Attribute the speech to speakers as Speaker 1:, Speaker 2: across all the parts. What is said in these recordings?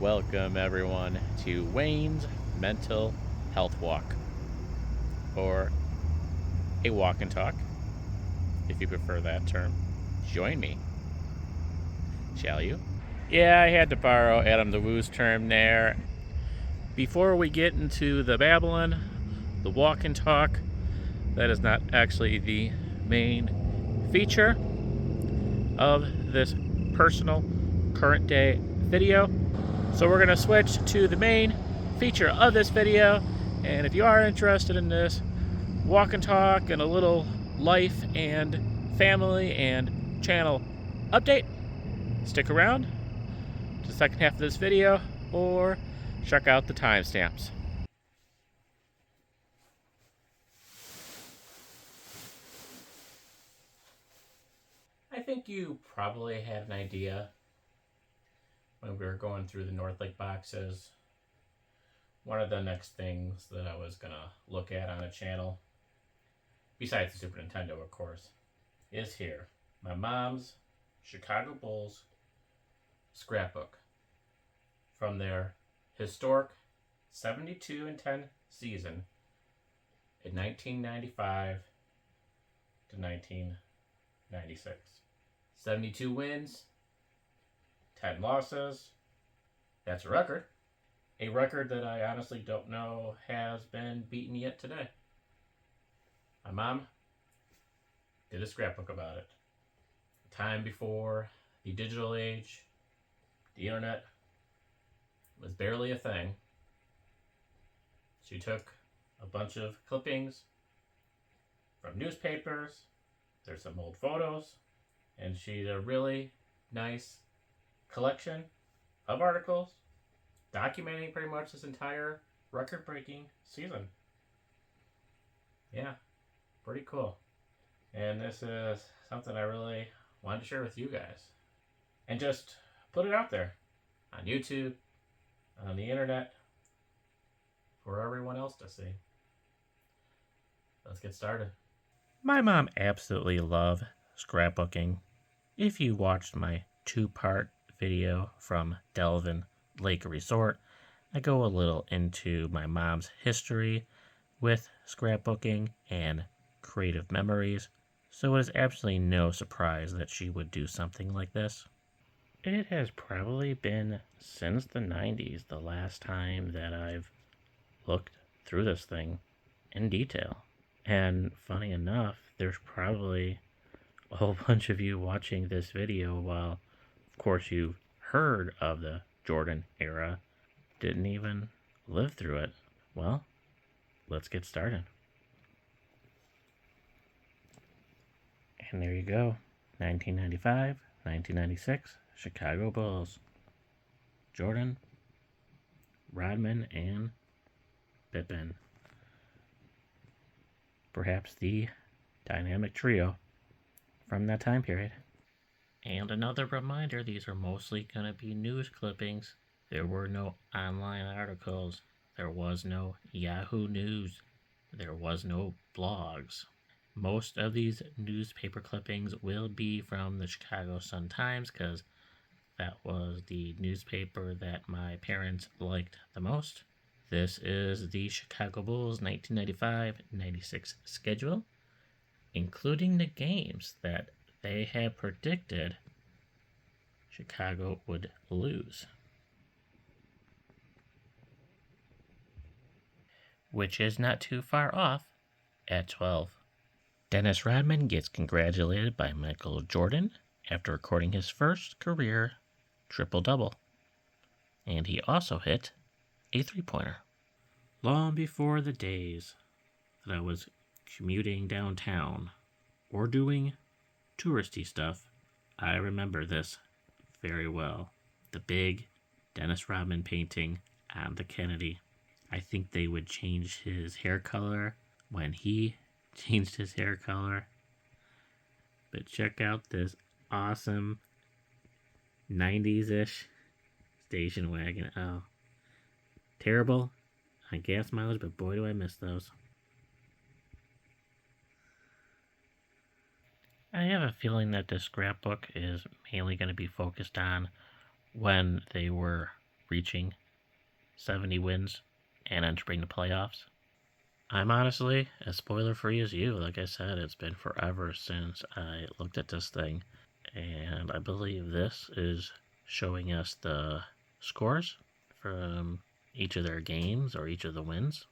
Speaker 1: Welcome, everyone, to Wayne's Mental Health Walk, or a walk and talk, if you prefer that term. Join me, shall you? Yeah, I had to borrow Adam the Woo's term there. Before we get into the babbling, the walk and talk, that is not actually the main feature of this personal current day video. So we're going to switch to the main feature of this video, and if you are interested in this walk and talk and a little life and family and channel update, stick around to the second half of this video or check out the timestamps. I think you probably had an idea when we were going through the North Lake boxes. One of the next things that I was going to look at on the channel, besides the Super Nintendo, of course, is here. My mom's Chicago Bulls scrapbook from their historic 72-10 season in 1995 to 1996. 72 wins, 10 losses. That's a record. A record that I honestly don't know has been beaten yet today. My mom did a scrapbook about it. A time before the digital age, the internet was barely a thing. She took a bunch of clippings from newspapers. There's some old photos, and she did a really nice collection of articles documenting pretty much this entire record-breaking season. Yeah, pretty cool. And this is something I really wanted to share with you guys. And just put it out there on YouTube, on the internet, for everyone else to see. Let's get started. My mom absolutely loved scrapbooking. If you watched my two-part video from Delvin Lake Resort, I go a little into my mom's history with scrapbooking and creative memories, so it is absolutely no surprise that she would do something like this. It has probably been since the 90s the last time that I've looked through this thing in detail. And funny enough, there's probably a whole bunch of you watching this video while, of course, you've heard of the Jordan era, didn't even live through it. Well, let's get started. And there you go. 1995, 1996, Chicago Bulls. Jordan, Rodman, and Pippen. Perhaps the dynamic trio from that time period. And another reminder, these are mostly going to be news clippings. There were no online articles. There was no Yahoo News. There was no blogs. Most of these newspaper clippings will be from the Chicago Sun-Times because that was the newspaper that my parents liked the most. This is the Chicago Bulls 1995-96 schedule, including the games that they had predicted Chicago would lose, which is not too far off at 12. Dennis Rodman gets congratulated by Michael Jordan after recording his first career triple-double, and he also hit a three-pointer. Long before the days that I was commuting downtown or doing touristy stuff, I remember this very well. The big Dennis Rodman painting on the Kennedy. I think they would change his hair color when he changed his hair color. But check out this awesome 90s-ish station wagon. Oh, terrible on gas mileage, but boy do I miss those. I have a feeling that this scrapbook is mainly going to be focused on when they were reaching 70 wins and entering the playoffs. I'm honestly as spoiler free as you. Like I said, it's been forever since I looked at this thing, and I believe this is showing us the scores from each of their games or each of the wins.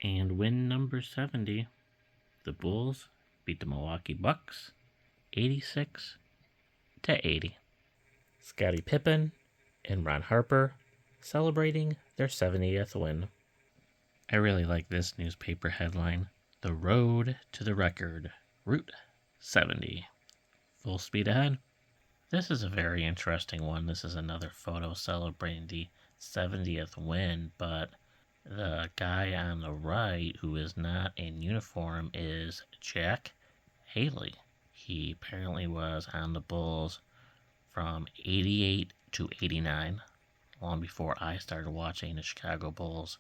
Speaker 1: And win number 70, the Bulls beat the Milwaukee Bucks 86-80. Scottie Pippen and Ron Harper celebrating their 70th win. I really like this newspaper headline. The road to the record, Route 70. Full speed ahead. This is a very interesting one. This is another photo celebrating the 70th win, but the guy on the right who is not in uniform is Jack Haley. He apparently was on the Bulls from 88 to 89, long before I started watching the Chicago Bulls,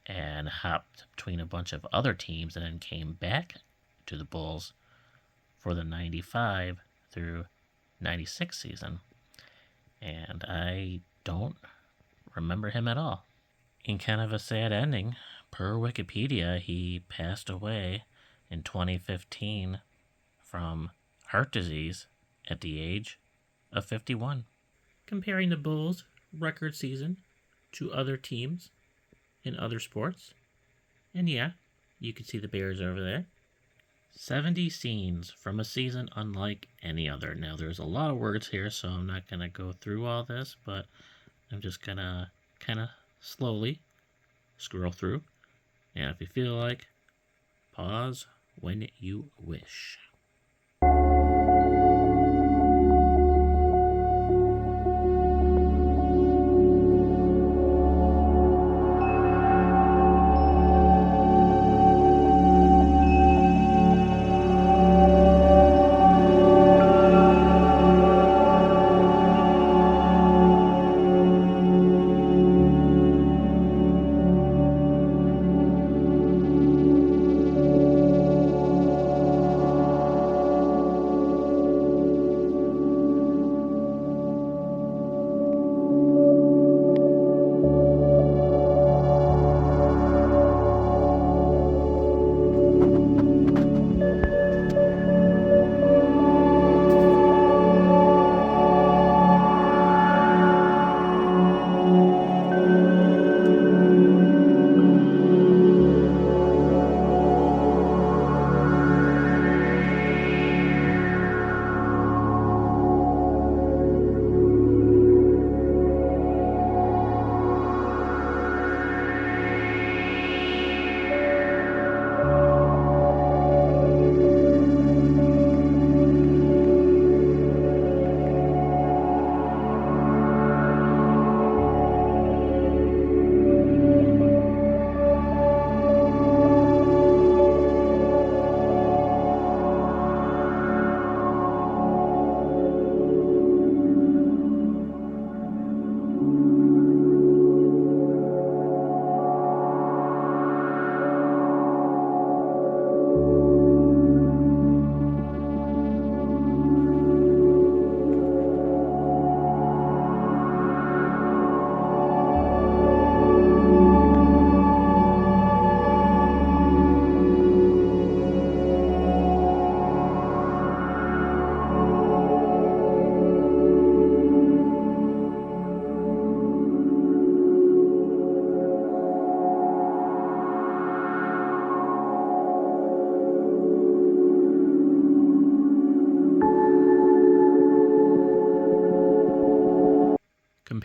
Speaker 1: and hopped between a bunch of other teams and then came back to the Bulls for the 95 through 96 season. And I don't remember him at all. In kind of a sad ending, per Wikipedia, he passed away in 2015 from heart disease at the age of 51. Comparing the Bulls' record season to other teams in other sports, and yeah, you can see the Bears over there. 70 scenes from a season unlike any other. Now, there's a lot of words here, so I'm not going to go through all this, but I'm just going to kind of slowly scroll through, and if you feel like, pause when you wish.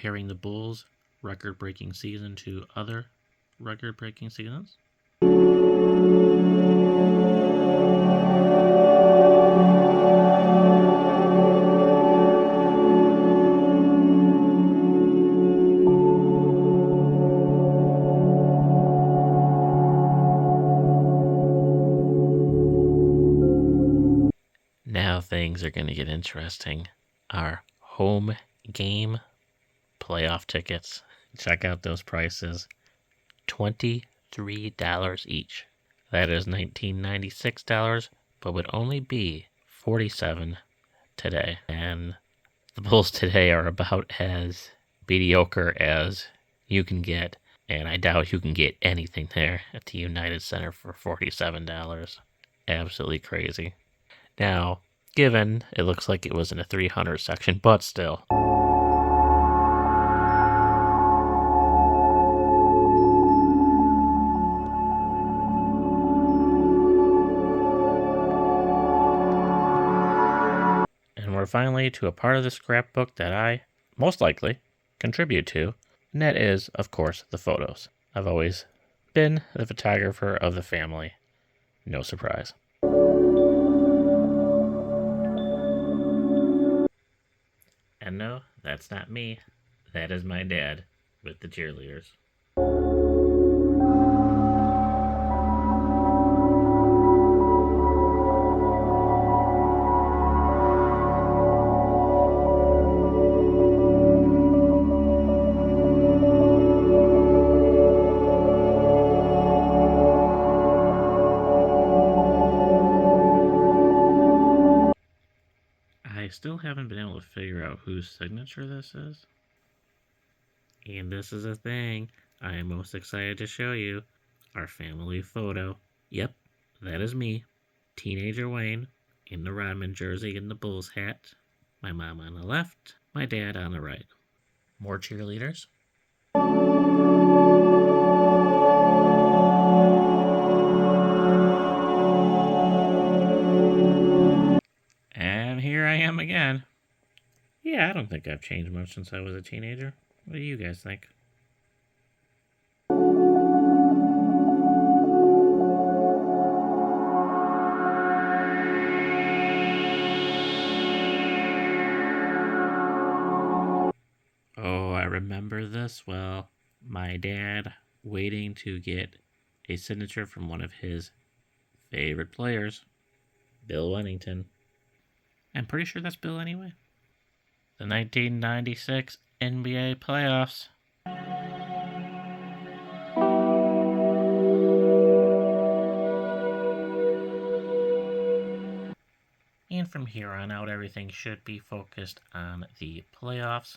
Speaker 1: comparing the Bulls' record-breaking season to other record-breaking seasons. Now things are going to get interesting. Our home game playoff tickets. Check out those prices. $23 each. That is $1996, but would only be $47 today. And the Bulls today are about as mediocre as you can get. And I doubt you can get anything there at the United Center for $47. Absolutely crazy. Now, given it looks like it was in a 300 section, but still. And we're finally to a part of the scrapbook that I, most likely, contribute to, and that is, of course, the photos. I've always been the photographer of the family. No surprise. And no, that's not me. That is my dad with the cheerleaders. I still haven't been able to figure out whose signature this is. And this is a thing I am most excited to show you. Our family photo. Yep, that is me. Teenager Wayne in the Rodman jersey and the Bulls hat. My mom on the left, my dad on the right. More cheerleaders. And here I am again. Yeah, I don't think I've changed much since I was a teenager. What do you guys think? Oh, I remember this well. My dad waiting to get a signature from one of his favorite players, Bill Wennington. I'm pretty sure that's Bill anyway. The 1996 NBA playoffs. And from here on out, everything should be focused on the playoffs.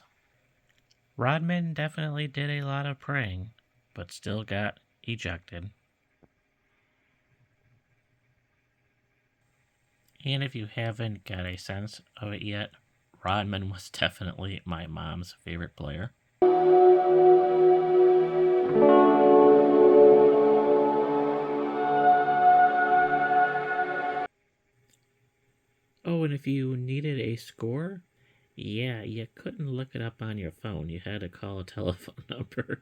Speaker 1: Rodman definitely did a lot of praying, but still got ejected. And if you haven't got a sense of it yet, Rodman was definitely my mom's favorite player. Oh, and if you needed a score, yeah, you couldn't look it up on your phone. You had to call a telephone number.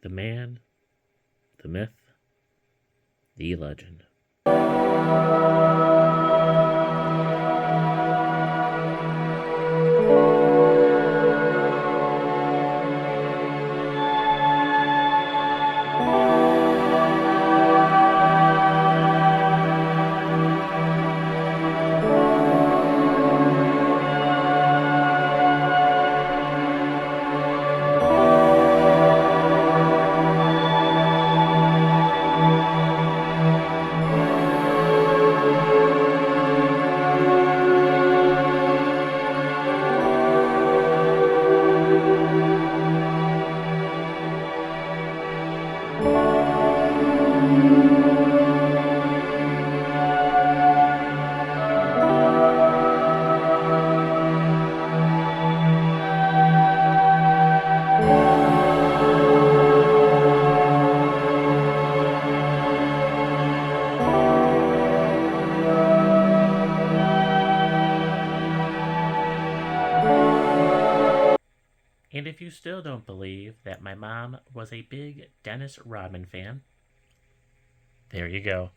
Speaker 1: The man, the myth, the legend. And if you still don't believe that my mom was a big Dennis Rodman fan, there you go.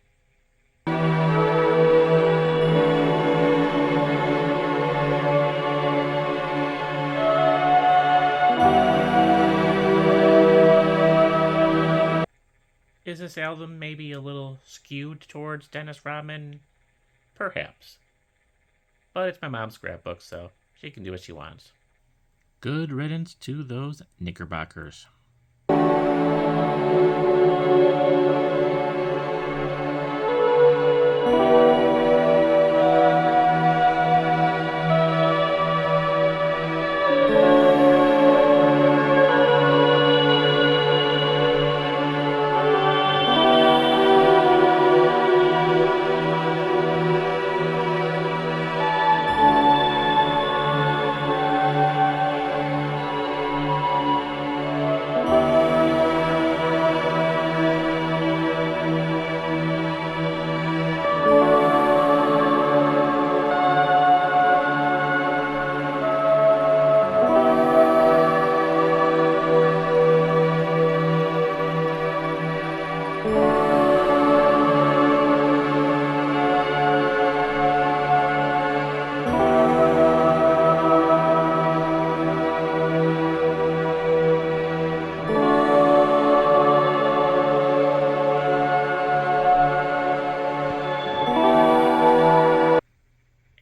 Speaker 1: Is this album maybe a little skewed towards Dennis Rodman? Perhaps. But it's my mom's scrapbook, so she can do what she wants. Good riddance to those Knickerbockers.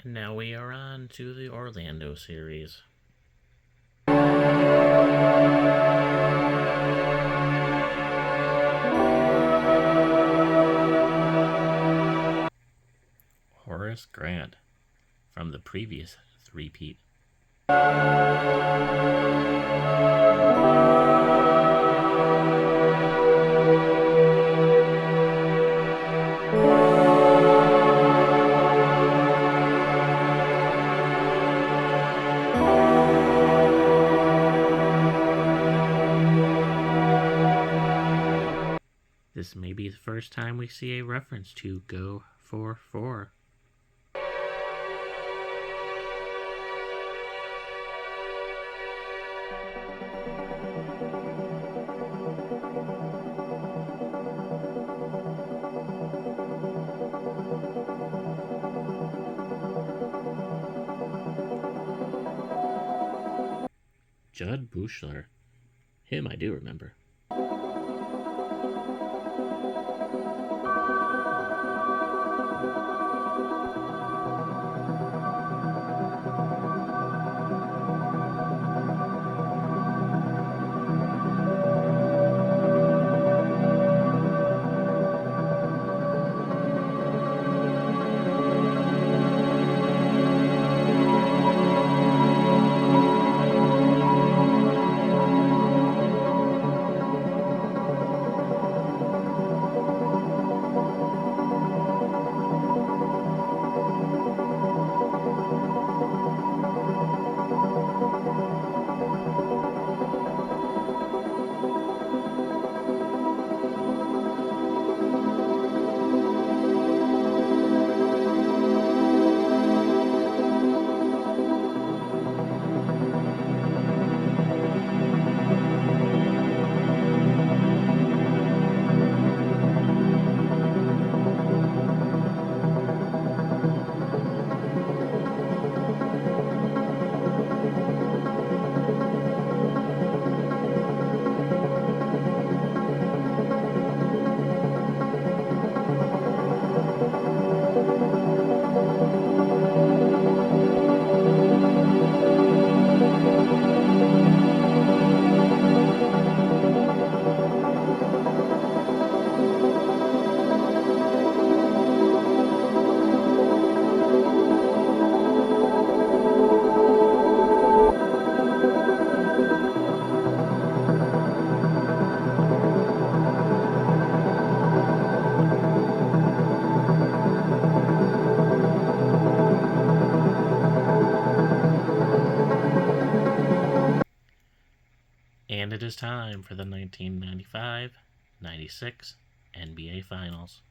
Speaker 1: Now we are on to the Orlando series. Horace Grant from the previous three-peat. This may be the first time we see a reference to Go for 4. Judd Buechler. Him I do remember. And it is time for the 1995-96 NBA Finals.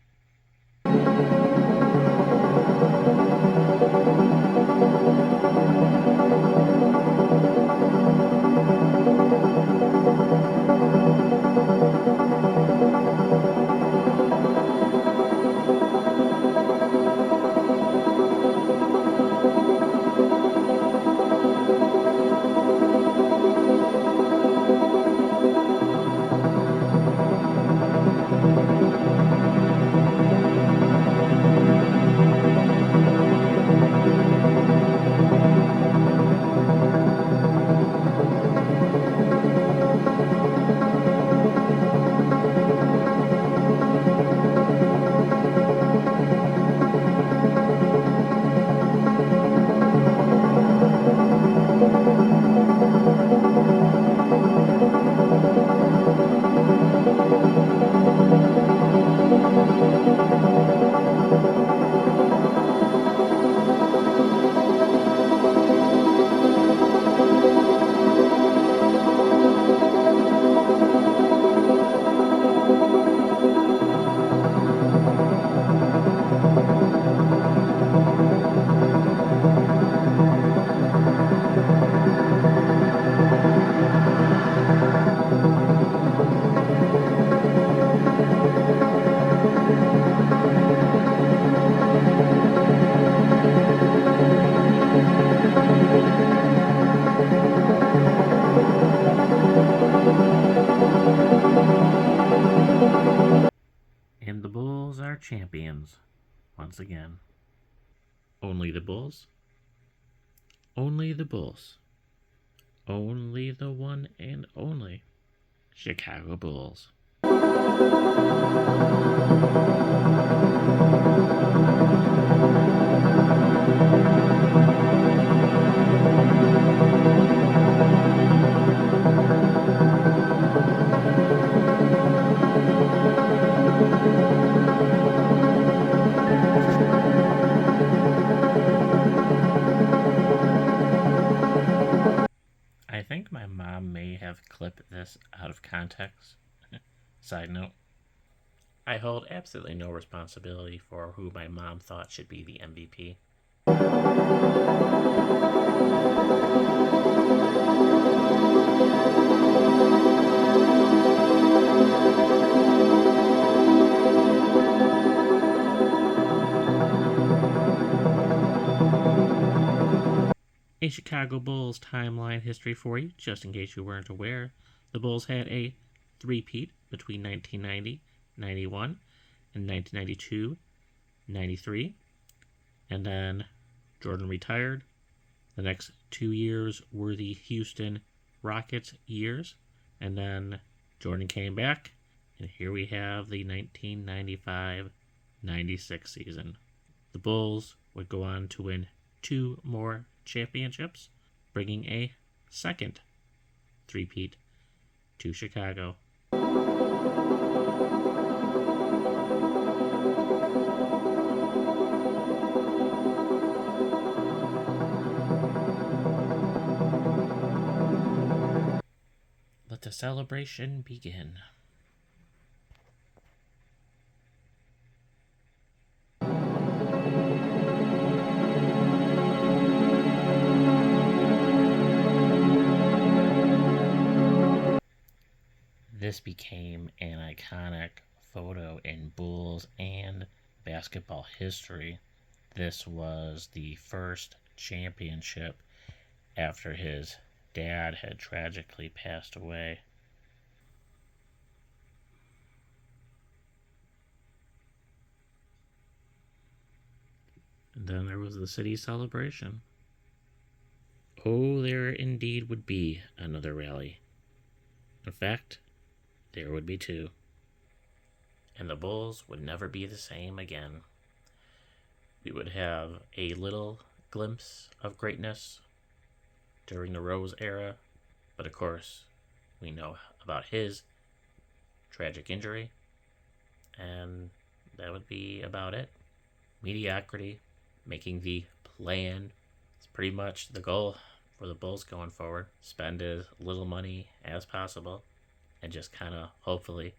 Speaker 1: champions once again. Only the Bulls. Only the Bulls. Only the one and only Chicago Bulls. I think my mom may have clipped this out of context. Side note. I hold absolutely no responsibility for who my mom thought should be the MVP. A Chicago Bulls timeline history for you, just in case you weren't aware. The Bulls had a three-peat between 1990, 91, and 1992, 93. And then Jordan retired. The next 2 years were the Houston Rockets years. And then Jordan came back, and here we have the 1995-96 season. The Bulls would go on to win 2 more championships, bringing a second three-peat to Chicago. Let the celebration begin. This became an iconic photo in Bulls and basketball history. This was the first championship after his dad had tragically passed away. And then there was the city celebration. Oh, there indeed would be another rally. In fact, there would be 2. And the Bulls would never be the same again. We would have a little glimpse of greatness during the Rose era, but of course, we know about his tragic injury, and that would be about it. Mediocrity, making the play-in, is pretty much the goal for the Bulls going forward. Spend as little money as possible, and just kind of hopefully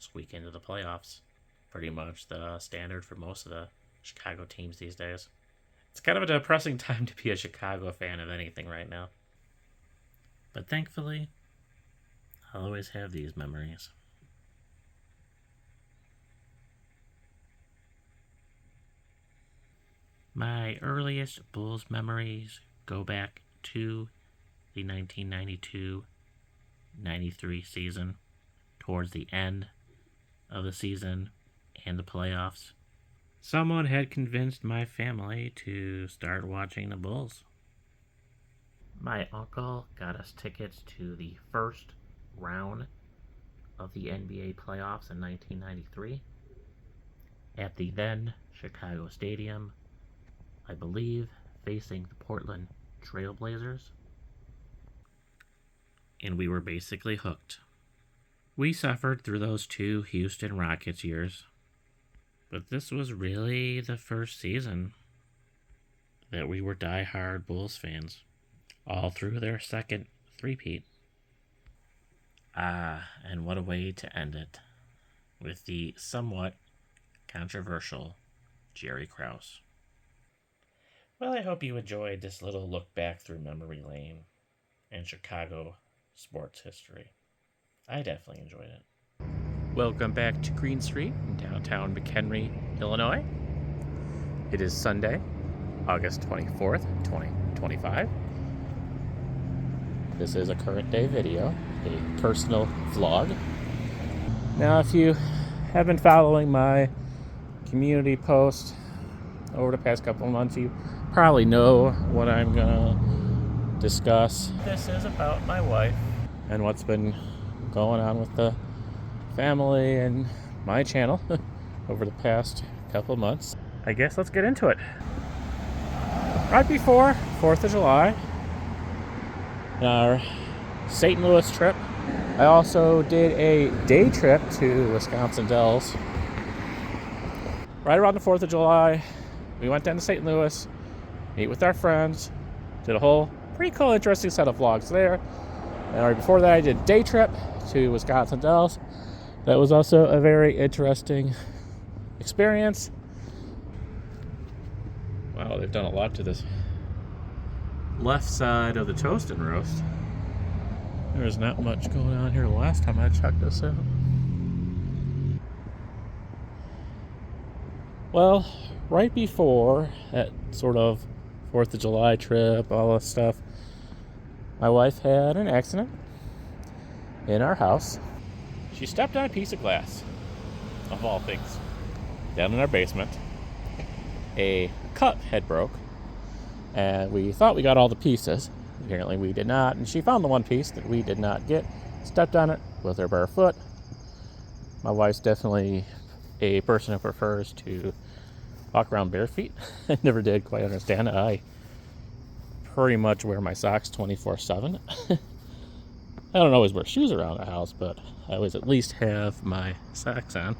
Speaker 1: squeak into the playoffs. Pretty much the standard for most of the Chicago teams these days. It's kind of a depressing time to be a Chicago fan of anything right now. But thankfully, I'll always have these memories. My earliest Bulls memories go back to the 1992-93 season, towards the end of the season and the playoffs. Someone had convinced my family to start watching the Bulls. My uncle got us tickets to the first round of the NBA playoffs in 1993 at the then Chicago Stadium, I believe, facing the Portland Trail Blazers. And we were basically hooked. We suffered through those 2 Houston Rockets years, but this was really the first season that we were die-hard Bulls fans, all through their second three-peat. And what a way to end it, with the somewhat controversial Jerry Krause. Well, I hope you enjoyed this little look back through memory lane and Chicago sports history. I definitely enjoyed it. Welcome back to Green Street in downtown McHenry, Illinois. It is Sunday, August 24th, 2025. This is a current day video, a personal vlog. Now, if you have been following my community post over the past couple of months, you probably know what I'm gonna discuss. This is about my wife and what's been going on with the family and my channel over the past couple of months. I guess let's get into it. Right before 4th of July, our St. Louis trip, I also did a day trip to Wisconsin Dells. Right around the 4th of July, we went down to St. Louis, meet with our friends, did a whole pretty cool, interesting set of vlogs there. And right before that, I did a day trip to Wisconsin Dells. That was also a very interesting experience. Wow, they've done a lot to this left side of the toast and roast. There's not much going on here the last time I checked this out. Well, right before that sort of 4th of July trip, all this stuff, my wife had an accident in our house. She stepped on a piece of glass, of all things, down in our basement. A cup had broke, and we thought we got all the pieces. Apparently we did not, and she found the one piece that we did not get, stepped on it with her bare foot. My wife's definitely a person who prefers to walk around bare feet. I never did quite understand it. I pretty much wear my socks 24/7. I don't always wear shoes around the house, but I always at least have my socks on.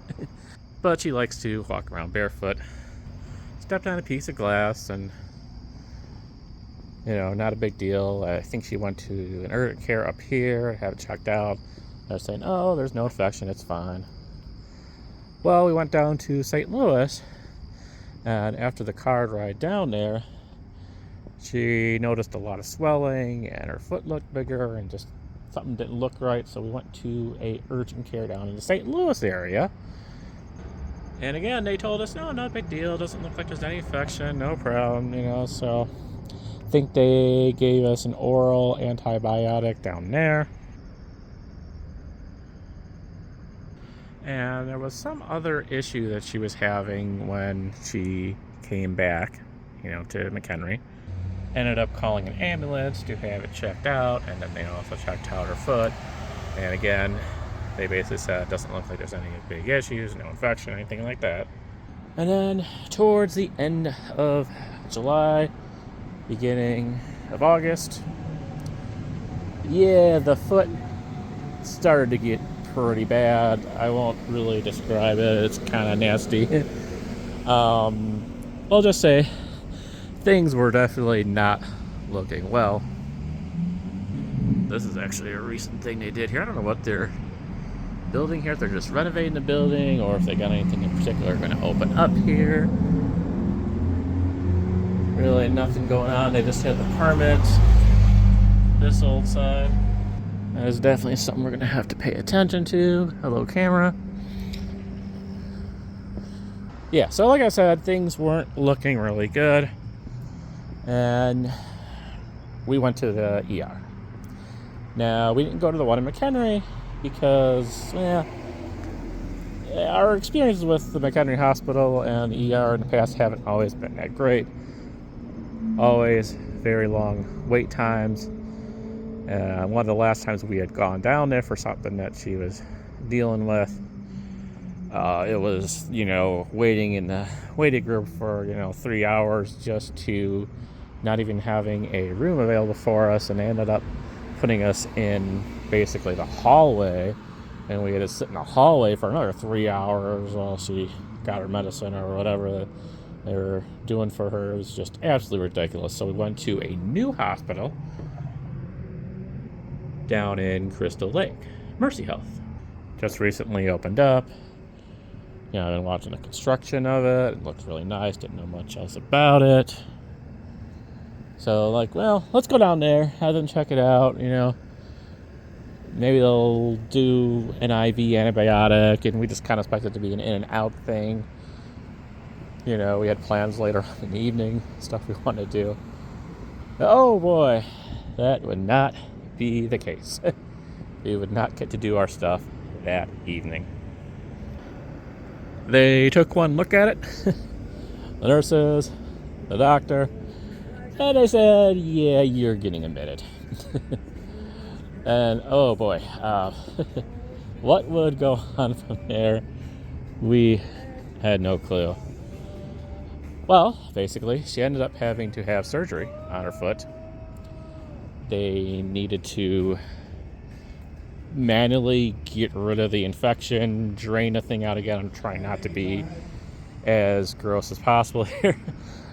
Speaker 1: But she likes to walk around barefoot. Stepped on a piece of glass, and not a big deal. I think she went to an urgent care up here, had it checked out. They're saying, oh, there's no infection, it's fine. Well, we went down to St. Louis, and after the car ride down there, she noticed a lot of swelling, and her foot looked bigger, and just something didn't look right. So we went to a urgent care down in the St. Louis area. And again, they told us, no, not a big deal. Doesn't look like there's any infection, no problem, so I think they gave us an oral antibiotic down there. And there was some other issue that she was having when she came back, to McHenry. Ended up calling an ambulance to have it checked out, and then they also checked out her foot. And again, they basically said it doesn't look like there's any big issues, no infection, anything like that. And then towards the end of July, beginning of August, the foot started to get pretty bad. I won't really describe it. It's kind of nasty. I'll just say things were definitely not looking well. This is actually a recent thing they did here. I don't know what they're building here, if they're just renovating the building or if they got anything in particular going to open up here. Really nothing going on. They just had the permits. This old side. That is definitely something we're going to have to pay attention to. Hello, camera. Yeah, so like I said, things weren't looking really good. And we went to the ER. Now, we didn't go to the one in McHenry because, our experiences with the McHenry Hospital and the ER in the past haven't always been that great. Always very long wait times. One of the last times we had gone down there for something that she was dealing with, it was, waiting in the waiting group for, 3 hours just to not even having a room available for us, and they ended up putting us in basically the hallway, and we had to sit in the hallway for another 3 hours while she got her medicine or whatever that they were doing for her. It was just absolutely ridiculous. So we went to a new hospital down in Crystal Lake, Mercy Health. Just recently opened up. I've been watching the construction of it. It looks really nice. Didn't know much else about it. So, let's go down there, have them check it out, Maybe they'll do an IV antibiotic, and we just kind of expect it to be an in and out thing. We had plans later on in the evening, stuff we wanted to do. Oh boy, that would not be the case. We would not get to do our stuff that evening. They took one look at it, the nurses, the doctor, and they said, yeah, you're getting admitted. And oh boy, what would go on from there? We had no clue. Well, basically, she ended up having to have surgery on her foot. They needed to manually get rid of the infection, drain the thing out again. I'm trying not to be as gross as possible here.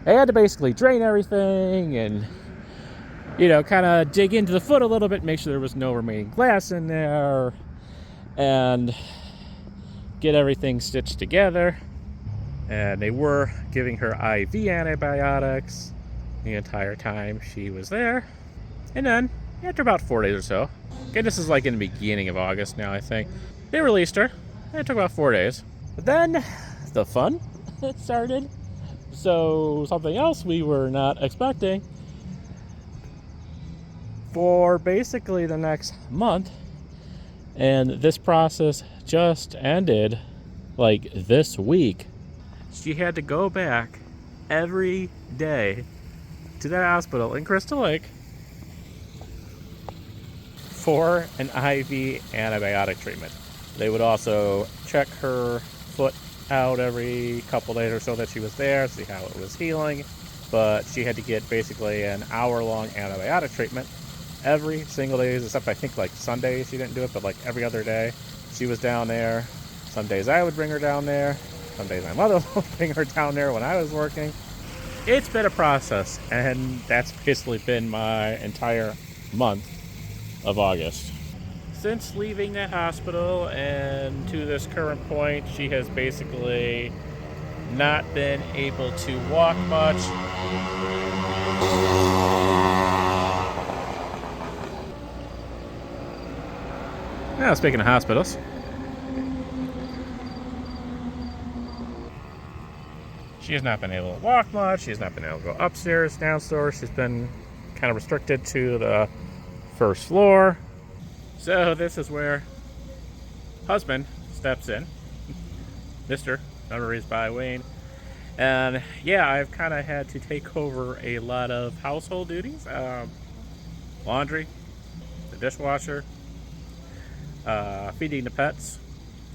Speaker 1: They had to basically drain everything and, kind of dig into the foot a little bit, make sure there was no remaining glass in there, and get everything stitched together. And they were giving her IV antibiotics the entire time she was there. And then, after about 4 days or so, okay, this is like in the beginning of August now, I think, they released her. It took about 4 days. But then, the fun started. So, something else we were not expecting. For basically the next month, and this process just ended like this week, she had to go back every day to that hospital in Crystal Lake for an IV antibiotic treatment. They would also check her foot out every couple days or so that she was there, see how it was healing. But she had to get basically an hour-long antibiotic treatment every single day, except I think like Sundays she didn't do it, but like every other day she was down there. Some days I would bring her down there. Some days my mother would bring her down there when I was working. It's been a process, and that's basically been my entire month of August. Since leaving the hospital and to this current point, she has basically not been able to walk much. Now, speaking of hospitals, she has not been able to walk much. She has not been able to go upstairs, downstairs. She's been kind of restricted to the first floor. So this is where husband steps in. Mr. Memories by Wayne. And yeah, I've kind of had to take over a lot of household duties. Laundry, the dishwasher, feeding the pets.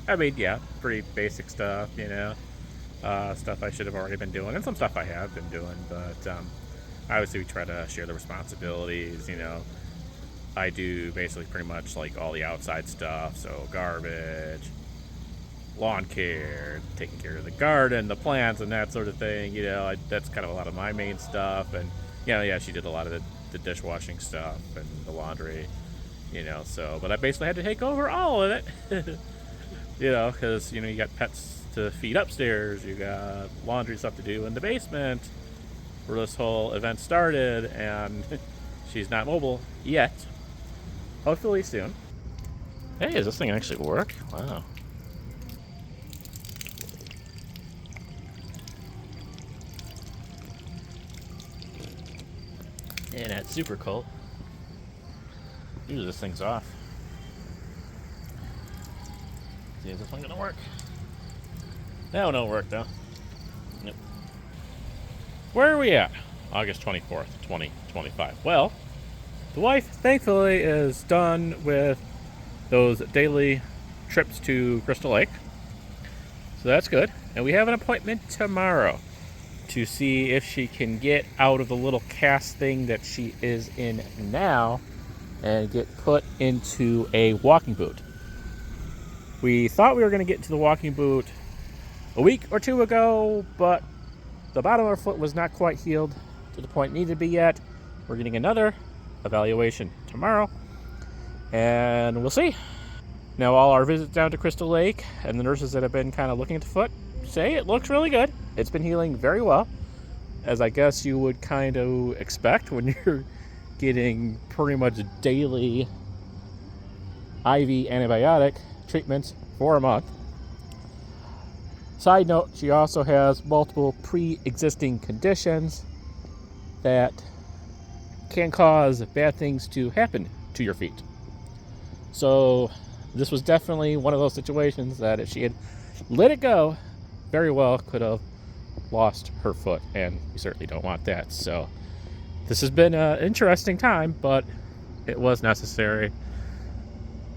Speaker 1: I mean, yeah, pretty basic stuff, stuff I should have already been doing, and some stuff I have been doing, but obviously we try to share the responsibilities. I do basically pretty much like all the outside stuff, so garbage, lawn care, taking care of the garden, the plants, and that sort of thing. That's kind of a lot of my main stuff. And yeah, she did a lot of the dishwashing stuff and the laundry, so, but I basically had to take over all of it. Because you got pets to feed upstairs, you got laundry stuff to do in the basement where this whole event started, and she's not mobile yet. Hopefully soon. Hey, does this thing actually work? Wow. And that's super cold. Usually this thing's off. See, is this one gonna work? That one don't work though. Nope. Where are we at? August 24th, 2025. Well, the wife, thankfully, is done with those daily trips to Crystal Lake. So that's good. And we have an appointment tomorrow to see if she can get out of the little cast thing that she is in now and get put into a walking boot. We thought we were going to get into the walking boot a week or two ago, but the bottom of our foot was not quite healed to the point it needed to be yet. We're getting another evaluation tomorrow, and we'll see. Now, all our visits down to Crystal Lake and the nurses that have been kind of looking at the foot say it looks really good. It's been healing very well, as I guess you would kind of expect when you're getting pretty much daily IV antibiotic treatments for a month. Side note, she also has multiple pre-existing conditions that can cause bad things to happen to your feet. So this was definitely one of those situations that if she had let it go very well could have lost her foot, and we certainly don't want that. So this has been an interesting time, but it was necessary.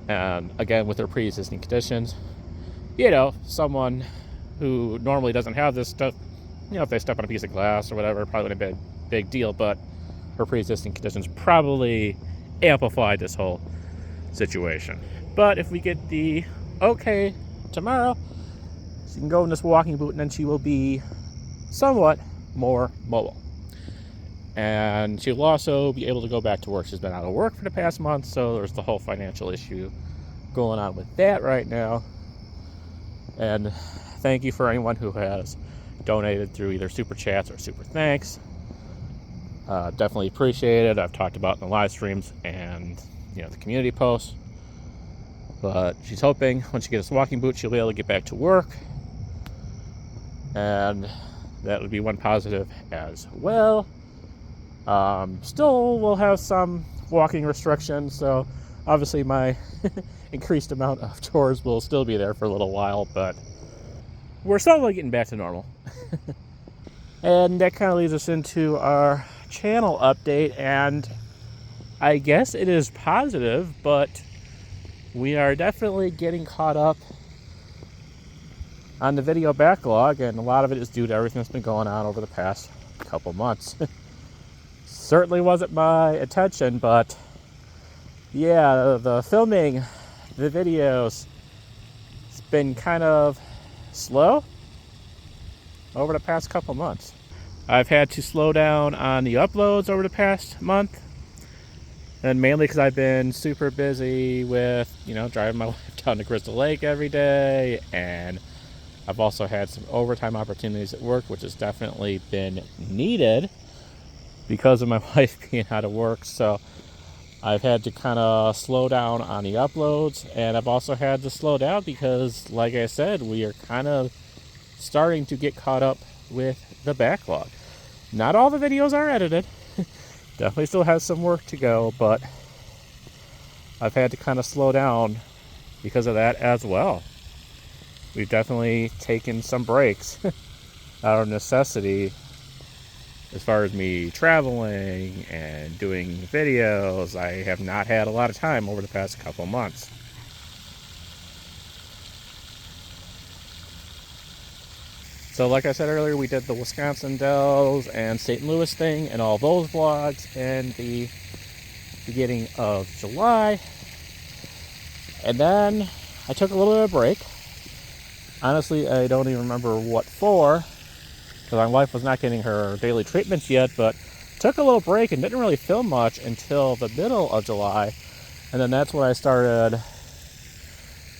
Speaker 1: And again, with her pre-existing conditions, someone who normally doesn't have this stuff, if they step on a piece of glass or whatever, probably wouldn't be a big deal, but her pre-existing conditions probably amplified this whole situation. But if we get the okay tomorrow, she can go in this walking boot, and then she will be somewhat more mobile. And she'll also be able to go back to work. She's been out of work for the past month, so there's the whole financial issue going on with that right now. And thank you for anyone who has donated through either Super Chats or Super Thanks. Definitely appreciate it. I've talked about it in the live streams and the community posts. But she's hoping when she gets a walking boot, she'll be able to get back to work. And that would be one positive as well. Still will have some walking restrictions, so obviously my increased amount of chores will still be there for a little while, but we're slowly getting back to normal. And that kind of leads us into our channel update, and I guess it is positive, but we are definitely getting caught up on the video backlog, and a lot of it is due to everything that's been going on over the past couple months. Certainly wasn't my intention, but yeah, the filming, the videos, it's been kind of slow over the past couple months. I've had to slow down on the uploads over the past month, and mainly because I've been super busy with, driving my wife down to Crystal Lake every day, and I've also had some overtime opportunities at work, which has definitely been needed because of my wife being out of work. So I've had to kind of slow down on the uploads, and I've also had to slow down because, like I said, we are kind of starting to get caught up with the backlog. Not all the videos are edited. Definitely still has some work to go, but I've had to kind of slow down because of that as well. We've definitely taken some breaks out of necessity as far as me traveling and doing videos. I have not had a lot of time over the past couple months. So like I said earlier, we did the Wisconsin Dells and St. Louis thing and all those vlogs in the beginning of July. And then I took a little bit of a break. Honestly, I don't even remember what for, because my wife was not getting her daily treatments yet, but took a little break and didn't really film much until the middle of July. And then that's when I started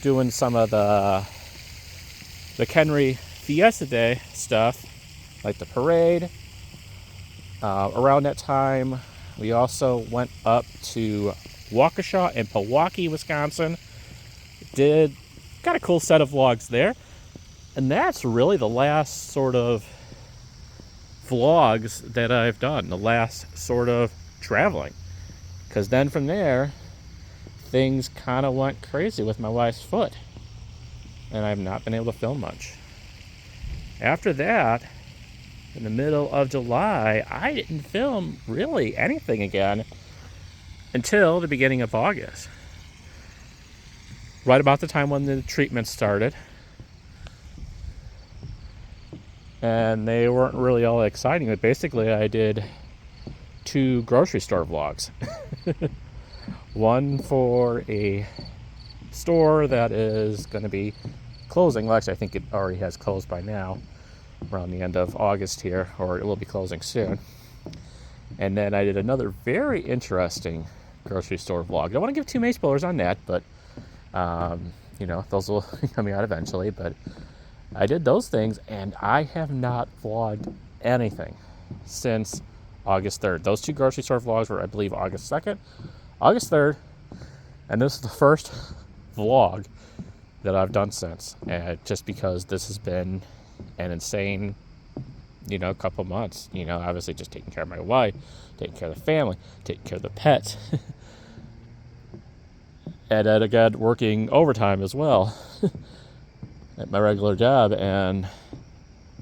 Speaker 1: doing some of the McHenry Fiesta Day stuff, like the parade. Around that time, we also went up to Waukesha and Pewaukee, Wisconsin. Got a cool set of vlogs there. And that's really the last sort of vlogs that I've done, the last sort of traveling. Because then from there, things kind of went crazy with my wife's foot. And I've not been able to film much. After that, in the middle of July, I didn't film really anything again until the beginning of August. Right about the time when the treatment started. And they weren't really all exciting, but basically I did 2 grocery store vlogs. One for a store that is going to be closing. Well, actually, I think it already has closed by now, around the end of August here, or it will be closing soon. And then I did another very interesting grocery store vlog. I don't want to give too many spoilers on that, but those will be coming out eventually. But I did those things, and I have not vlogged anything since August 3rd. Those 2 grocery store vlogs were, I believe, August 2nd, August 3rd, and this is the first vlog that I've done since. And just because this has been an insane, couple months. Obviously just taking care of my wife, taking care of the family, taking care of the pets. And then again, working overtime as well at my regular job. And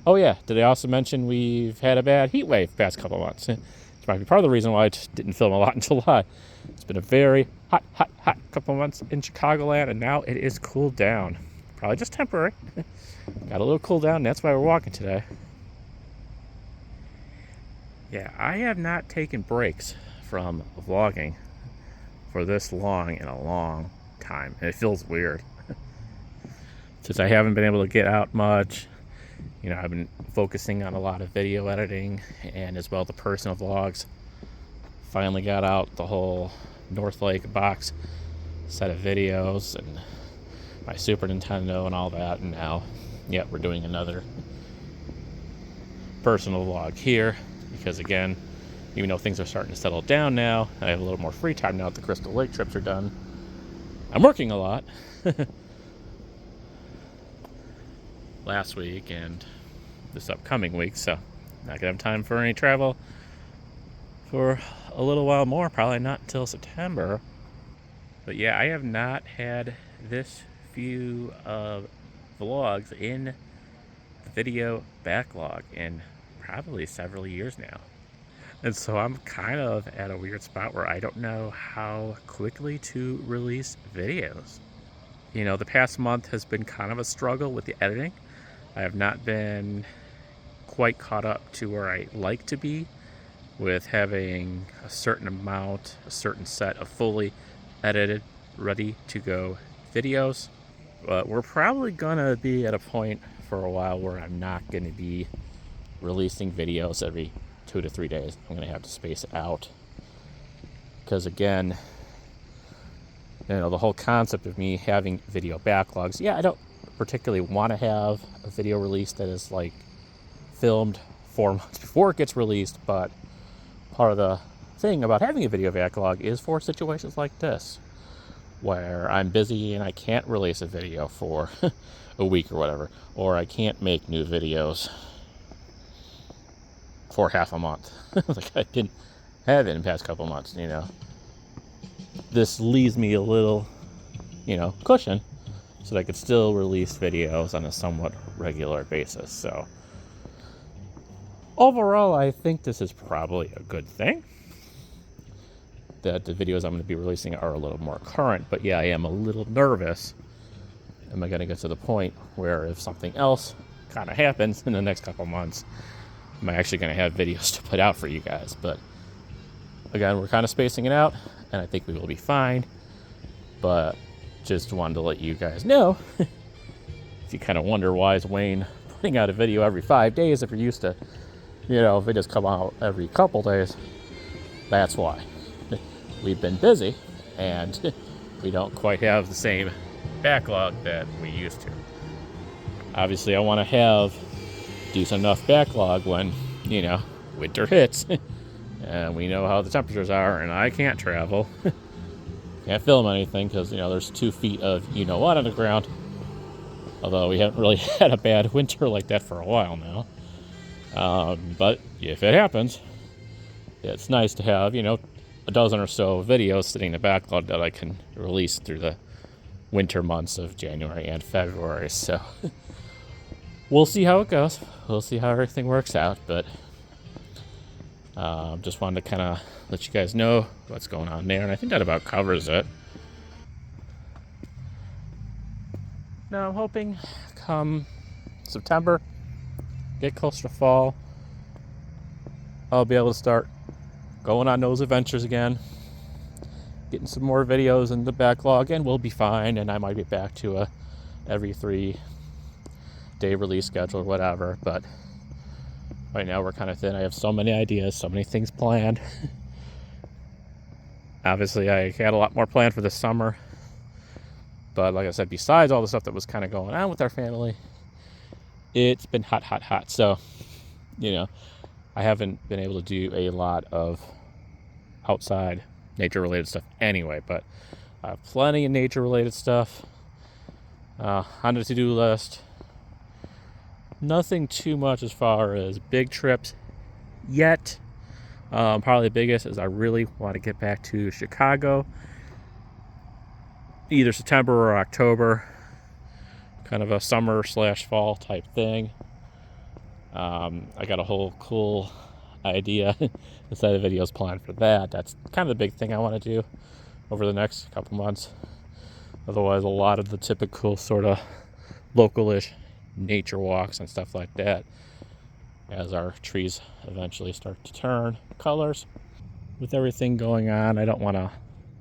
Speaker 1: Oh yeah, did I also mention we've had a bad heat wave past couple of months? It's might be part of the reason why I just didn't film a lot in July. It's been a very hot couple of months in Chicagoland, and now it is cooled down. Probably just temporary. Got a little cool down, that's why we're walking today. Yeah, I have not taken breaks from vlogging for this long in a long time. And it feels weird. Since I haven't been able to get out much, you know, I've been focusing on a lot of video editing and as well the personal vlogs. Finally got out the whole North Lake box set of videos and my Super Nintendo and all that, and now, yeah, we're doing another personal vlog here because, again, even though things are starting to settle down now, I have a little more free time now that the Crystal Lake trips are done. I'm working a lot last week and this upcoming week, so not gonna have time for any travel for a little while more, probably not until September. But yeah, I have not had this few vlogs in video backlog in probably several years now. And so I'm kind of at a weird spot where I don't know how quickly to release videos. You know, the past month has been kind of a struggle with the editing. I have not been quite caught up to where I like to be with having a certain amount, a certain set of fully edited, ready to go videos. But we're probably gonna be at a point for a while where I'm not gonna be releasing videos every 2 to 3 days. I'm gonna have to space it out. Because again, you know, the whole concept of me having video backlogs, yeah, I don't particularly want to have a video release that is like filmed 4 months before it gets released, but part of the thing about having a video backlog is for situations like this where I'm busy and I can't release a video for a week or whatever, or I can't make new videos for half a month. Like I didn't have it in the past couple months, you know. This leaves me a little, you know, cushion so that I could still release videos on a somewhat regular basis. So overall, I think this is probably a good thing that the videos I'm going to be releasing are a little more current. But yeah, I am a little nervous. Am I going to get to the point where if something else kind of happens in the next couple months, am I actually going to have videos to put out for you guys? But again, we're kind of spacing it out, and I think we will be fine. But just wanted to let you guys know, if you kind of wonder why is Wayne putting out a video every 5 days if you're used to, you know, videos come out every couple days, that's why. We've been busy, and we don't quite have the same backlog that we used to. Obviously, I want to have decent enough backlog when, you know, winter hits, and we know how the temperatures are, and I can't travel. Can't film anything because, you know, there's 2 feet of you-know-what on the ground. Although we haven't really had a bad winter like that for a while now. But if it happens, it's nice to have, you know, a dozen or so videos sitting in the backlog that I can release through the winter months of January and February. So we'll see how it goes. We'll see how everything works out. But just wanted to kind of let you guys know what's going on there. And I think that about covers it. Now I'm hoping come September, get closer to fall, I'll be able to start going on those adventures again, getting some more videos in the backlog, and we'll be fine. And I might get back to a every 3-day release schedule or whatever. But right now we're kind of thin. I have so many ideas, so many things planned. Obviously, I had a lot more planned for this summer. But like I said, besides all the stuff that was kind of going on with our family, it's been hot. So, you know, I haven't been able to do a lot of outside nature-related stuff anyway. But I have plenty of nature-related stuff on the to-do list. Nothing too much as far as big trips yet. Probably the biggest is I really want to get back to Chicago. Either September or October. Kind of a summer/fall type thing. I got a whole cool idea instead of videos planned for that. That's kind of the big thing I want to do over the next couple months. Otherwise, a lot of the typical sort of localish nature walks and stuff like that, as our trees eventually start to turn colors. With everything going on, I don't want to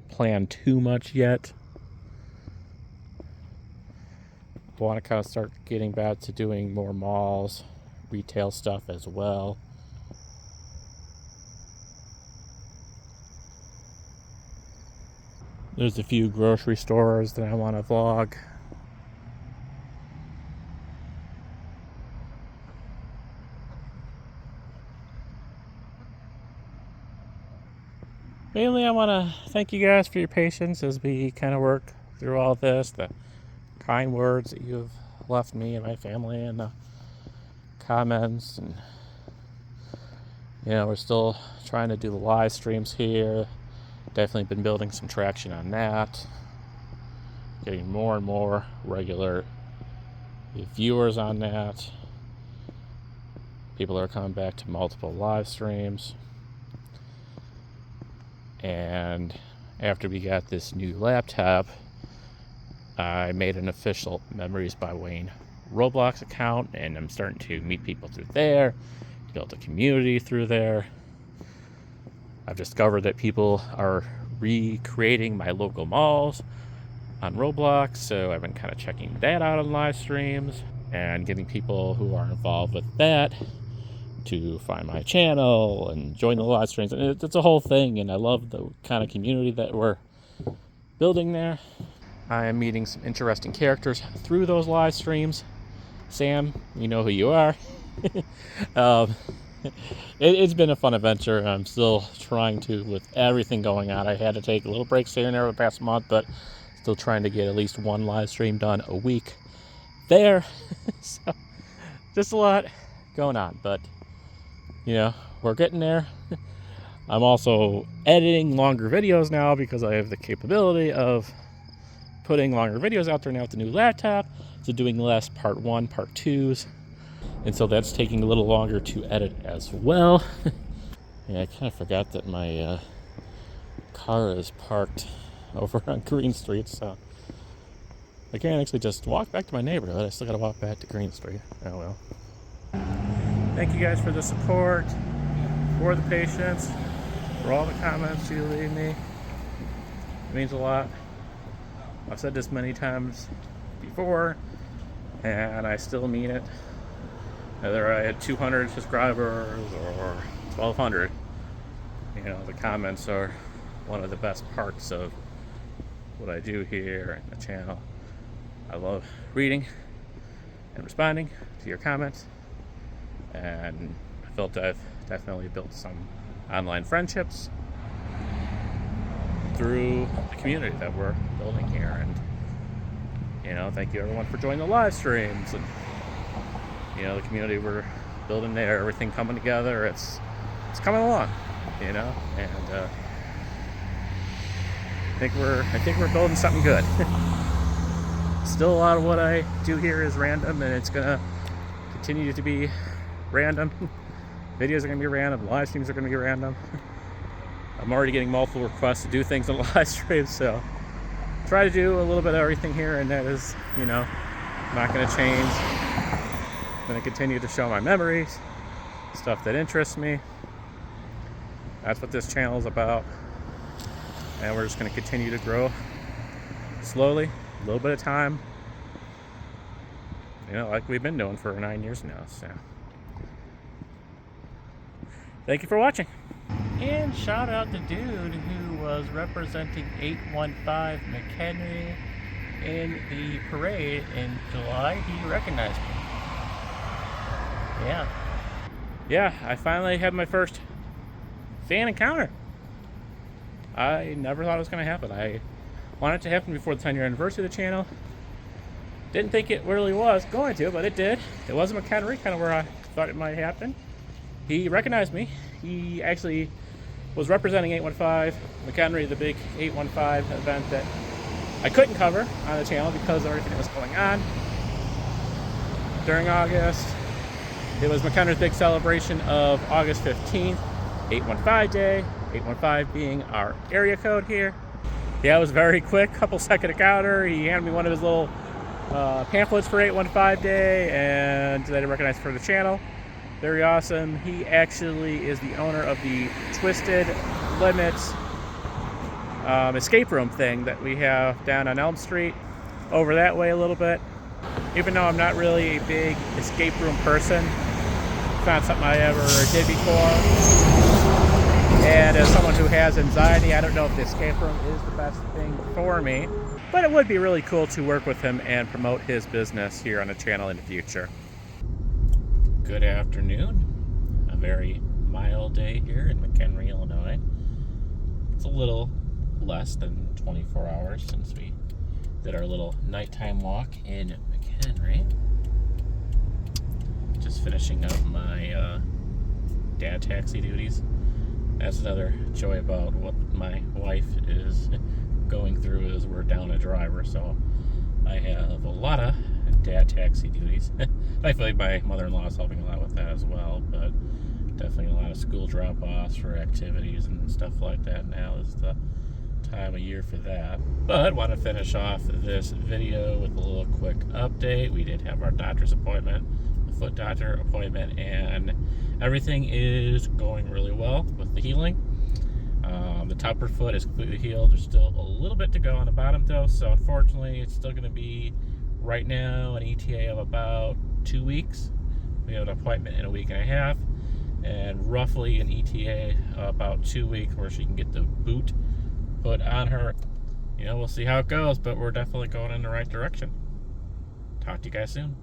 Speaker 1: plan too much yet. I want to kind of start getting back to doing more malls, retail stuff as well. There's a few grocery stores that I want to vlog. Mainly, I want to thank you guys for your patience as we kind of work through all this, the kind words that you have left me and my family, and the comments. And we're still trying to do the live streams here. Definitely been building some traction on that. Getting more and more regular viewers on that. People are coming back to multiple live streams. And after we got this new laptop, I made an official Memories by Wayne Roblox account, and I'm starting to meet people through there, build a community through there. I've discovered that people are recreating my local malls on Roblox, so I've been kind of checking that out on live streams and getting people who are involved with that to find my channel and join the live streams. And it's a whole thing, and I love the kind of community that we're building there. I am meeting some interesting characters through those live streams. Sam, you know who you are. It's been a fun adventure. I'm still trying to, with everything going on, I had to take a little breaks here and there the past month, but still trying to get at least one live stream done a week there. So just a lot going on, but we're getting there. I'm also editing longer videos now because I have the capability of putting longer videos out there now with the new laptop. So doing less part 1, part 2s. And so that's taking a little longer to edit as well. I kind of forgot that my car is parked over on Green Street, so I can't actually just walk back to my neighborhood. I still got to walk back to Green Street. Oh well. Thank you guys for the support, for the patience, for all the comments you leave me. It means a lot. I've said this many times before, and I still mean it. Whether I had 200 subscribers or 1,200, the comments are one of the best parts of what I do here and the channel. I love reading and responding to your comments, and I felt I've definitely built some online friendships through the community that we're building here. And thank you everyone for joining the live streams, and the community we're building there, everything coming together. It's coming along, and I think we're building something good. Still, a lot of what I do here is random, and it's gonna continue to be random. Videos are gonna be random, live streams are gonna be random. I'm already getting multiple requests to do things on live streams, so try to do a little bit of everything here, and that is, not gonna change. I'm gonna continue to show my memories, stuff that interests me. That's what this channel is about. And we're just going to continue to grow slowly, a little bit of time, like we've been doing for 9 years now. So thank you for watching. And shout out the dude who was representing 815 McHenry in the parade in July. He recognized me. Yeah, I finally had my first fan encounter. I never thought it was going to happen. I wanted it to happen before the 10-year anniversary of the channel. Didn't think it really was going to, but it did. It was McHenry, kind of where I thought it might happen. He recognized me. He actually was representing 815, McHenry, the big 815 event that I couldn't cover on the channel because of everything that was going on during August. It was McHenry's big celebration of August 15th, 815 day, 815 being our area code here. Yeah, it was very quick, couple second encounter. He handed me one of his little pamphlets for 815 day and that I recognized for the channel. Very awesome. He actually is the owner of the Twisted Limits escape room thing that we have down on Elm Street, over that way a little bit. Even though I'm not really a big escape room person, it's not something I ever did before. And as someone who has anxiety, I don't know if the escape room is the best thing for me. But it would be really cool to work with him and promote his business here on the channel in the future. Good afternoon. A very mild day here in McHenry, Illinois. It's a little less than 24 hours since we did our little nighttime walk in McHenry. Just finishing up my dad taxi duties. That's another joy about what my wife is going through is we're down a driver, so I have a lot of dad taxi duties. Thankfully my mother-in-law is helping a lot with that as well, but definitely a lot of school drop-offs for activities and stuff like that. Now is the time of year for that. But want to finish off this video with a little quick update. We did have our doctor's appointment, the foot doctor appointment, and everything is going really well with the healing. The top of her foot is completely healed. There's still a little bit to go on the bottom though, so unfortunately it's still going to be right now an ETA of about 2 weeks. We have an appointment in a week and a half, and roughly an ETA about 2 weeks where she can get the boot put on her. You know, we'll see how it goes, but we're definitely going in the right direction. Talk to you guys soon.